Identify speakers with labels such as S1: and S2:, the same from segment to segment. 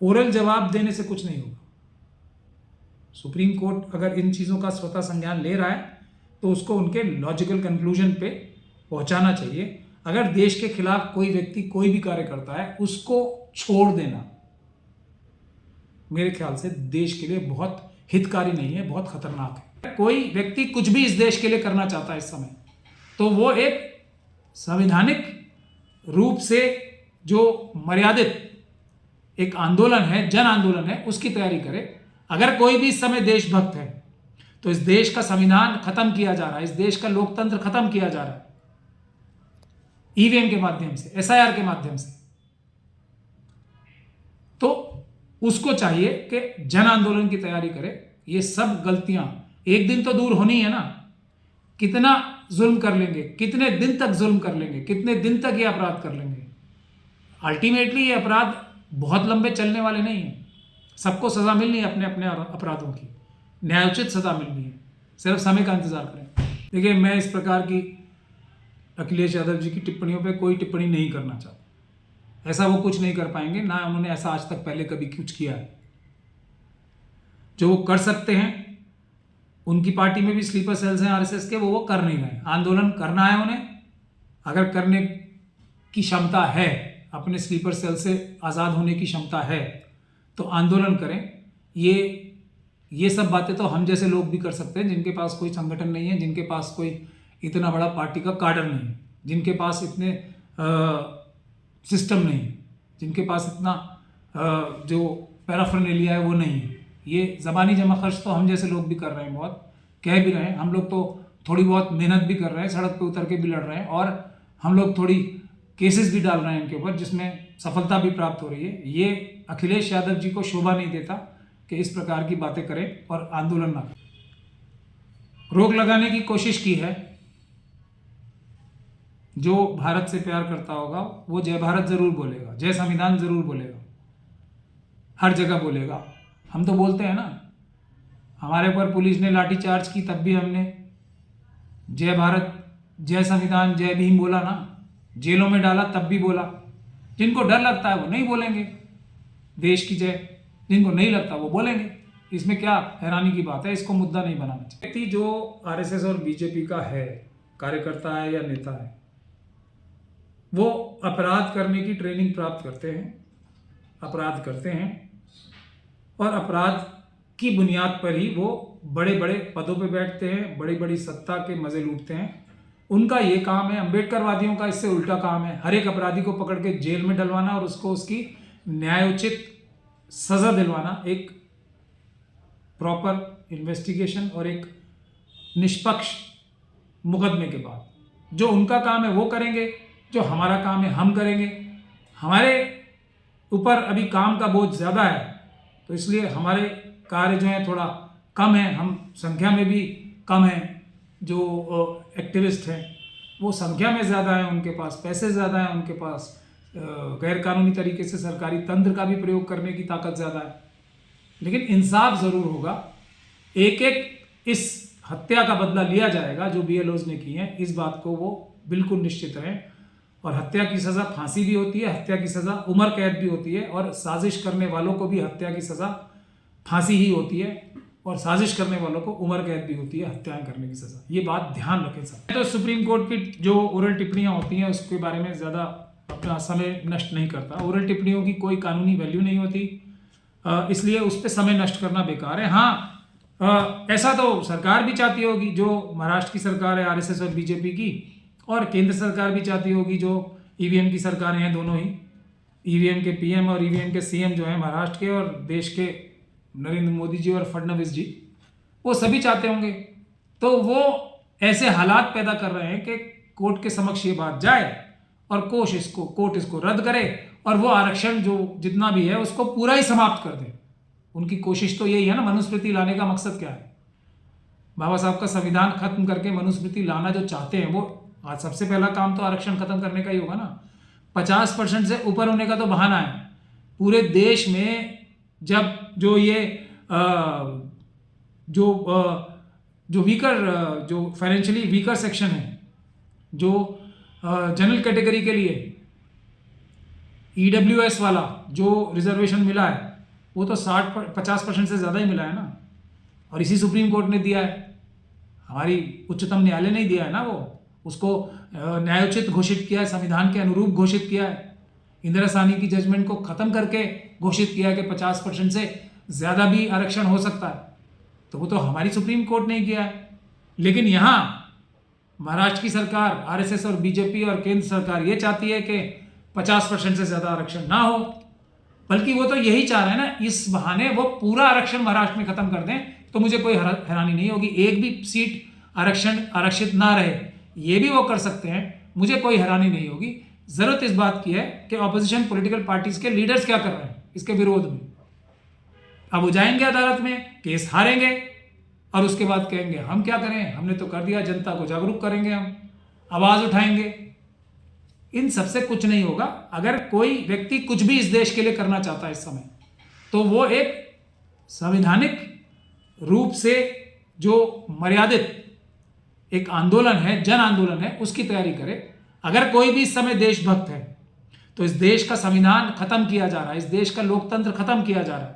S1: Oral जवाब देने से कुछ नहीं होगा। सुप्रीम कोर्ट अगर इन चीज़ों का स्वतः संज्ञान ले रहा है तो उसको उनके लॉजिकल कंक्लूजन पे पहुंचाना चाहिए। अगर देश के खिलाफ कोई व्यक्ति कोई भी कार्य करता है उसको छोड़ देना मेरे ख्याल से देश के लिए बहुत हितकारी नहीं है, बहुत खतरनाक है। कोई व्यक्ति कुछ भी इस देश के लिए करना चाहता है इस समय, तो वो एक संवैधानिक रूप से जो मर्यादित एक आंदोलन है, जन आंदोलन है, उसकी तैयारी करे। अगर कोई भी इस समय देशभक्त है तो इस देश का संविधान खत्म किया जा रहा है, इस देश का लोकतंत्र खत्म किया जा रहा है ईवीएम के माध्यम से, एसआईआर के माध्यम से। तो उसको चाहिए कि जन आंदोलन की तैयारी करे। ये सब गलतियां एक दिन तो दूर होनी है ना। कितना जुल्म कर लेंगे, कितने दिन तक जुल्म कर लेंगे, कितने दिन तक ये अपराध कर लेंगे। अल्टीमेटली ये अपराध बहुत लंबे चलने वाले नहीं है। सबको सजा मिलनी है अपने अपने अपराधों की, न्यायोचित सजा मिलनी है। सिर्फ समय का इंतजार करें। देखिए, मैं इस प्रकार की अखिलेश यादव जी की टिप्पणियों पे कोई टिप्पणी नहीं करना चाहता। ऐसा वो कुछ नहीं कर पाएंगे, ना उन्होंने ऐसा आज तक पहले कभी कुछ किया है। जो वो कर सकते हैं, उनकी पार्टी में भी स्लीपर सेल्स हैं आरएसएस के, वो कर नहीं रहे। आंदोलन करना है उन्हें, अगर करने की क्षमता है, अपने स्लीपर सेल से आज़ाद होने की क्षमता है तो आंदोलन करें। ये सब बातें तो हम जैसे लोग भी कर सकते हैं, जिनके पास कोई संगठन नहीं है, जिनके पास कोई इतना बड़ा पार्टी का काडर नहीं है, जिनके पास इतने सिस्टम नहीं है, जिनके पास इतना जो पैराफर्नेलिया है वो नहीं है। ये ज़बानी जमा खर्च तो हम जैसे लोग भी कर रहे हैं, बहुत कह भी रहे हैं। हम लोग तो थोड़ी बहुत मेहनत भी कर रहे हैं, सड़क पे उतर के भी लड़ रहे हैं, और हम लोग थोड़ी केसेस भी डाल रहे हैं इनके ऊपर, जिसमें सफलता भी प्राप्त हो रही है। ये अखिलेश यादव जी को शोभा नहीं देता कि इस प्रकार की बातें करें और आंदोलन ना करें। रोक लगाने की कोशिश की है। जो भारत से प्यार करता होगा वो जय भारत जरूर बोलेगा, जय संविधान जरूर बोलेगा, हर जगह बोलेगा। हम तो बोलते हैं ना, हमारे ऊपर पुलिस ने लाठीचार्ज की तब भी हमने जय भारत, जय संविधान, जय भीम बोला ना। जेलों में डाला तब भी बोला। जिनको डर लगता है वो नहीं बोलेंगे देश की जय, जिनको नहीं लगता वो बोलेंगे। इसमें क्या हैरानी की बात है, इसको मुद्दा नहीं बनाना चाहिए। व्यक्ति जो आरएसएस और बीजेपी का है, कार्यकर्ता है या नेता है, वो अपराध करने की ट्रेनिंग प्राप्त करते हैं, अपराध करते हैं, और अपराध की बुनियाद पर ही वो बड़े बड़े पदों पे बैठते हैं, बड़ी बड़ी सत्ता के मजे लूटते हैं। उनका ये काम है। अम्बेडकरवादियों का इससे उल्टा काम है, हर एक अपराधी को पकड़ के जेल में डलवाना और उसको उसकी न्यायोचित सजा दिलवाना, एक प्रॉपर इन्वेस्टिगेशन और एक निष्पक्ष मुकदमे के बाद। जो उनका काम है वो करेंगे, जो हमारा काम है हम करेंगे। हमारे ऊपर अभी काम का बोझ ज़्यादा है, तो इसलिए हमारे कार्य जो है थोड़ा कम है। हम संख्या में भी कम हैं, जो एक्टिविस्ट हैं वो संख्या में ज़्यादा है, उनके पास पैसे ज़्यादा है, उनके पास गैर कानूनी तरीके से सरकारी तंत्र का भी प्रयोग करने की ताकत ज़्यादा है। लेकिन इंसाफ ज़रूर होगा। एक एक इस हत्या का बदला लिया जाएगा जो बीएलओज ने की है, इस बात को वो बिल्कुल निश्चित रहें। और हत्या की सज़ा फांसी भी होती है, हत्या की सज़ा उम्र कैद भी होती है, और साजिश करने वालों को भी हत्या की सज़ा फांसी ही होती है, और साजिश करने वालों को उम्र कैद भी होती है, हत्याएं करने की सज़ा। ये बात ध्यान रखें सब। तो सुप्रीम कोर्ट की जो ओरल टिप्पणियां होती हैं उसके बारे में ज़्यादा अपना समय नष्ट नहीं करता। ओरल टिप्पणियों की कोई कानूनी वैल्यू नहीं होती, इसलिए उस पर समय नष्ट करना बेकार है। हाँ, ऐसा तो सरकार भी चाहती होगी, जो महाराष्ट्र की सरकार है आरएसएस और बीजेपी की, और केंद्र सरकार भी चाहती होगी, जो ईवीएम की सरकारें हैं दोनों ही, ईवीएम के पीएम और ईवीएम के सीएम जो हैं महाराष्ट्र के और देश के नरेंद्र मोदी जी और फडणवीस जी, वो सभी चाहते होंगे। तो वो ऐसे हालात पैदा कर रहे हैं कि कोर्ट के समक्ष ये बात जाए और कोर्ट इसको रद्द करे, और वो आरक्षण जो जितना भी है उसको पूरा ही समाप्त कर दे। उनकी कोशिश तो यही है ना। मनुस्मृति लाने का मकसद क्या है? बाबा साहब का संविधान खत्म करके मनुस्मृति लाना जो चाहते हैं, वो आज सबसे पहला काम तो आरक्षण खत्म करने का ही होगा ना। 50% से ऊपर होने का तो बहाना है। पूरे देश में जब जो ये जो वीकर, जो फाइनेंशियली वीकर सेक्शन है, जो जनरल कैटेगरी के लिए ईडब्ल्यूएस वाला जो रिजर्वेशन मिला है, वो तो 50% से ज़्यादा ही मिला है ना। और इसी सुप्रीम कोर्ट ने दिया है, हमारी उच्चतम न्यायालय ने दिया है ना, वो उसको न्यायोचित घोषित किया है, संविधान के अनुरूप घोषित किया है, इंदिरा साहनी की जजमेंट को ख़त्म करके घोषित किया है कि 50% से ज़्यादा भी आरक्षण हो सकता है। तो वो तो हमारी सुप्रीम कोर्ट ने किया है। लेकिन यहाँ महाराष्ट्र की सरकार, आरएसएस और बीजेपी और केंद्र सरकार ये चाहती है कि 50% से ज़्यादा आरक्षण ना हो, बल्कि वो तो यही चाह रहे हैं ना, इस बहाने वो पूरा आरक्षण महाराष्ट्र में ख़त्म कर दें तो मुझे कोई हैरानी नहीं होगी। एक भी सीट आरक्षित ना रहे, ये भी वो कर सकते हैं, मुझे कोई हैरानी नहीं होगी। ज़रूरत इस बात की है कि ऑपोजिशन पॉलिटिकल पार्टीज के लीडर्स क्या कर रहे हैं इसके विरोध में। अब वो जाएंगे अदालत में, केस हारेंगे और उसके बाद कहेंगे हम क्या करें, हमने तो कर दिया, जनता को जागरूक करेंगे, हम आवाज़ उठाएंगे। इन सबसे कुछ नहीं होगा। अगर कोई व्यक्ति कुछ भी इस देश के लिए करना चाहता है इस समय, तो वो एक संवैधानिक रूप से जो मर्यादित एक आंदोलन है, जन आंदोलन है, उसकी तैयारी करे। अगर कोई भी इस समय देशभक्त है तो इस देश का संविधान खत्म किया जा रहा है, इस देश का लोकतंत्र खत्म किया जा रहा है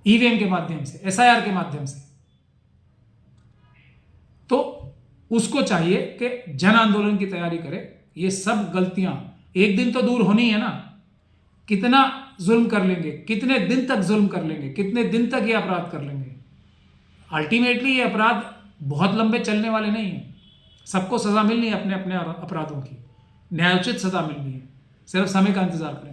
S1: ईवीएम के माध्यम से, एसआईआर के माध्यम से। तो उसको चाहिए कि जन आंदोलन की तैयारी करे। ये सब गलतियां एक दिन तो दूर होनी है ना। कितना जुल्म कर लेंगे, कितने दिन तक जुल्म कर लेंगे, कितने दिन तक ये अपराध कर लेंगे। अल्टीमेटली ये अपराध बहुत लंबे चलने वाले नहीं हैं। सबको सजा मिलनी है अपने अपने अपराधों की, न्यायोचित सजा मिलनी है, सिर्फ समय का इंतजार करें।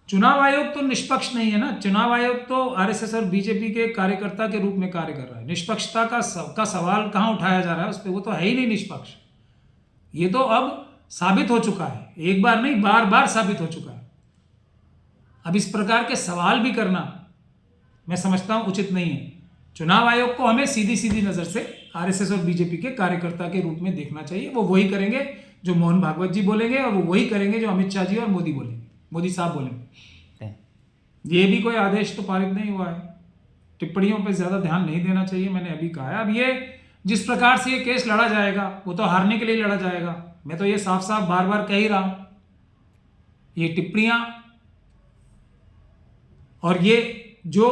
S1: चुनाव आयोग तो निष्पक्ष नहीं है ना। चुनाव आयोग तो आरएसएस और बीजेपी के कार्यकर्ता के रूप में कार्य कर रहा है। निष्पक्षता का सवाल कहाँ उठाया जा रहा है उस पर? वो तो है ही नहीं निष्पक्ष। ये तो अब साबित हो चुका है, एक बार नहीं बार बार साबित हो चुका है। अब इस प्रकार के सवाल भी करना मैं समझता हूं उचित नहीं है। चुनाव आयोग को हमें सीधी सीधी नज़र से आरएसएस और बीजेपी के कार्यकर्ता के रूप में देखना चाहिए। वो वही करेंगे जो मोहन भागवत जी बोलेंगे, और वो वही करेंगे जो अमित शाह जी और मोदी बोलेंगे, मोदी साहब बोलेंगे। ये भी कोई आदेश तो पारित नहीं हुआ है। टिप्पणियों पर ज़्यादा ध्यान नहीं देना चाहिए, मैंने अभी कहा है। अब ये जिस प्रकार से ये केस लड़ा जाएगा वो तो हारने के लिए लड़ा जाएगा। मैं तो ये साफ साफ बार बार कह ही रहा हूं। ये टिप्पणियां और ये जो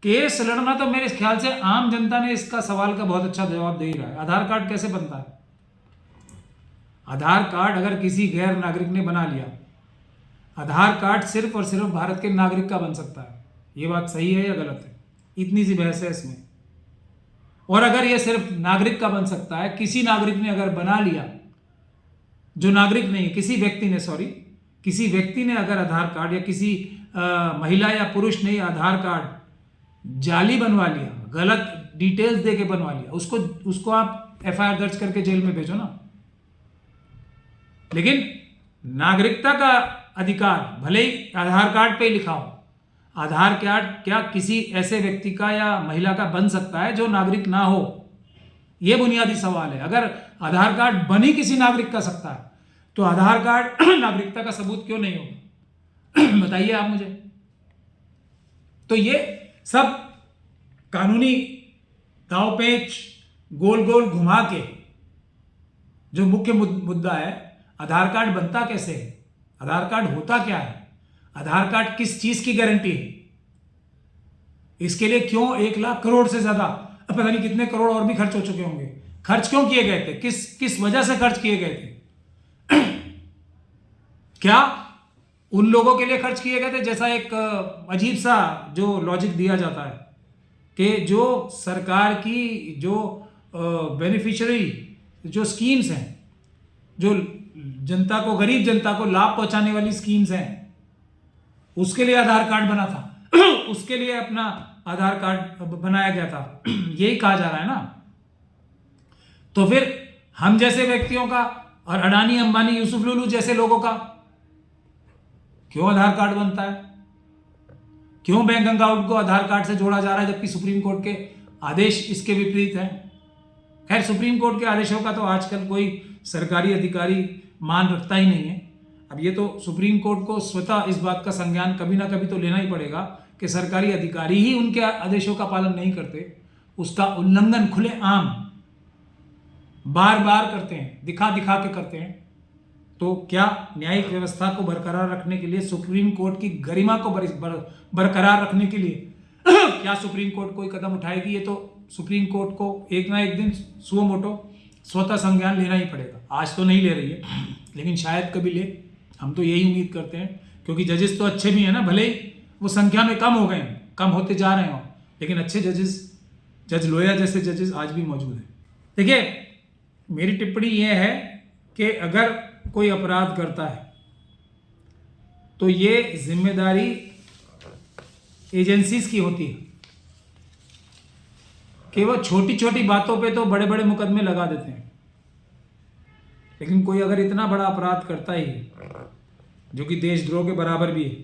S1: केस लड़ना, तो मेरे ख्याल से आम जनता ने इसका सवाल का बहुत अच्छा जवाब दे ही रहा है। आधार कार्ड कैसे बनता है? आधार कार्ड अगर किसी गैर नागरिक ने बना लिया, आधार कार्ड सिर्फ और सिर्फ भारत के नागरिक का बन सकता है। ये बात सही है या गलत है? इतनी सी बहस है इसमें। और अगर ये सिर्फ नागरिक का बन सकता है, किसी नागरिक ने अगर बना लिया, जो नागरिक नहीं है, किसी व्यक्ति ने अगर आधार कार्ड, या किसी महिला या पुरुष ने आधार कार्ड जाली बनवा लिया, गलत डिटेल्स दे के बनवा लिया, उसको आप एफआईआर दर्ज करके जेल में भेजो ना। लेकिन नागरिकता का अधिकार भले ही आधार कार्ड पे ही लिखा हो, आधार कार्ड क्या किसी ऐसे व्यक्ति का या महिला का बन सकता है जो नागरिक ना हो? यह बुनियादी सवाल है। अगर आधार कार्ड बन ही किसी नागरिक का सकता है, तो आधार कार्ड नागरिकता का सबूत क्यों नहीं होगा? बताइए आप मुझे। तो ये सब कानूनी दांव-पेच गोल गोल घुमा के जो मुख्य मुद्दा है, आधार कार्ड बनता कैसे है, आधार कार्ड होता क्या है, आधार कार्ड किस चीज की गारंटी है, इसके लिए क्यों 1 लाख करोड़ से ज्यादा, पता नहीं कितने करोड़ और भी खर्च हो चुके होंगे, खर्च क्यों किए गए थे, किस वजह से खर्च किए गए थे? क्या उन लोगों के लिए खर्च किए गए थे? जैसा एक अजीब सा जो लॉजिक दिया जाता है कि जो सरकार की जो बेनिफिशियरी जो स्कीम्स हैं, जो जनता को, गरीब जनता को लाभ पहुंचाने वाली स्कीम्स हैं, उसके लिए आधार कार्ड बना था उसके लिए अपना आधार कार्ड बनाया गया था, यही कहा जा रहा है ना। तो फिर हम जैसे व्यक्तियों का और अडानी अंबानी यूसुफ लुलू जैसे लोगों का क्यों आधार कार्ड बनता है? क्यों बैंक अकाउंट को आधार कार्ड से जोड़ा जा रहा है, जबकि सुप्रीम कोर्ट के आदेश इसके विपरीत हैं? खैर, सुप्रीम कोर्ट के आदेशों का तो आजकल कोई सरकारी अधिकारी मान रखता ही नहीं है। अब ये तो सुप्रीम कोर्ट को स्वतः इस बात का संज्ञान कभी ना कभी तो लेना ही पड़ेगा कि सरकारी अधिकारी ही उनके आदेशों का पालन नहीं करते, उसका उल्लंघन खुलेआम बार बार करते हैं, दिखा दिखा के करते हैं। तो क्या न्यायिक व्यवस्था को बरकरार रखने के लिए, सुप्रीम कोर्ट की गरिमा को बरकरार रखने के लिए क्या सुप्रीम कोर्ट कोई कदम उठाएगी? ये तो सुप्रीम कोर्ट को एक ना एक दिन सुओ मोटो स्वतः संज्ञान लेना ही पड़ेगा। आज तो नहीं ले रही है, लेकिन शायद कभी ले, हम तो यही उम्मीद करते हैं, क्योंकि जजेस तो अच्छे भी हैं ना, भले ही वो संख्या में कम हो गए हैं, कम होते जा रहे हों, लेकिन अच्छे जजेस, जज लोया जैसे जजेस आज भी मौजूद हैं। देखिए, मेरी टिप्पणी ये है कि अगर कोई अपराध करता है तो ये जिम्मेदारी एजेंसीज की होती है कि वो छोटी छोटी बातों पे तो बड़े बड़े मुकदमे लगा देते हैं, लेकिन कोई अगर इतना बड़ा अपराध करता ही है जो कि देशद्रोह के बराबर भी है,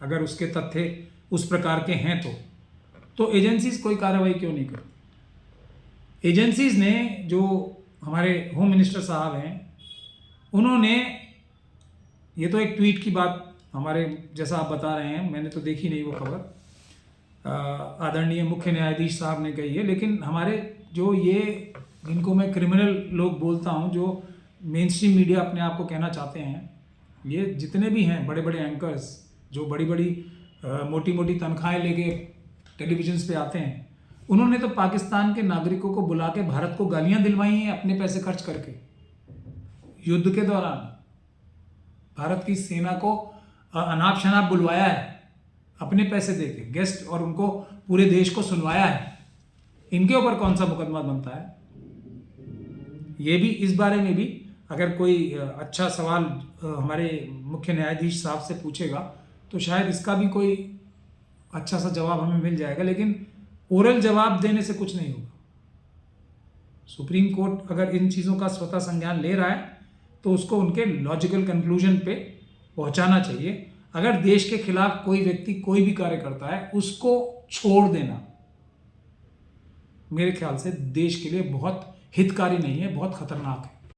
S1: अगर उसके तथ्य उस प्रकार के हैं तो एजेंसीज कोई कार्रवाई क्यों नहीं करती? एजेंसीज ने, जो हमारे होम मिनिस्टर साहब हैं, उन्होंने, ये तो एक ट्वीट की बात हमारे जैसा आप बता रहे हैं, मैंने तो देखी नहीं वो खबर, आदरणीय मुख्य न्यायाधीश साहब ने कही है, लेकिन हमारे जो ये, जिनको मैं क्रिमिनल लोग बोलता हूँ, जो मेन स्ट्रीम मीडिया अपने आप को कहना चाहते हैं, ये जितने भी हैं बड़े बड़े एंकर्स जो बड़ी बड़ी मोटी मोटी तनख्वाहें लेके टेलीविजन पे आते हैं, उन्होंने तो पाकिस्तान के नागरिकों को बुला के भारत को गालियां दिलवाई हैं अपने पैसे खर्च करके। युद्ध के दौरान भारत की सेना को अनाप शनाप बुलवाया है अपने पैसे देके, गेस्ट, और उनको पूरे देश को सुनवाया है। इनके ऊपर कौन सा मुकदमा बनता है? ये भी, इस बारे में भी अगर कोई अच्छा सवाल हमारे मुख्य न्यायाधीश साहब से पूछेगा तो शायद इसका भी कोई अच्छा सा जवाब हमें मिल जाएगा, लेकिन ओरल जवाब देने से कुछ नहीं होगा। सुप्रीम कोर्ट अगर इन चीज़ों का स्वतः संज्ञान ले रहा है तो उसको उनके लॉजिकल कंक्लूजन पे पहुंचाना चाहिए। अगर देश के खिलाफ कोई व्यक्ति कोई भी कार्य करता है, उसको छोड़ देना मेरे ख्याल से देश के लिए बहुत हितकारी नहीं है, बहुत खतरनाक है।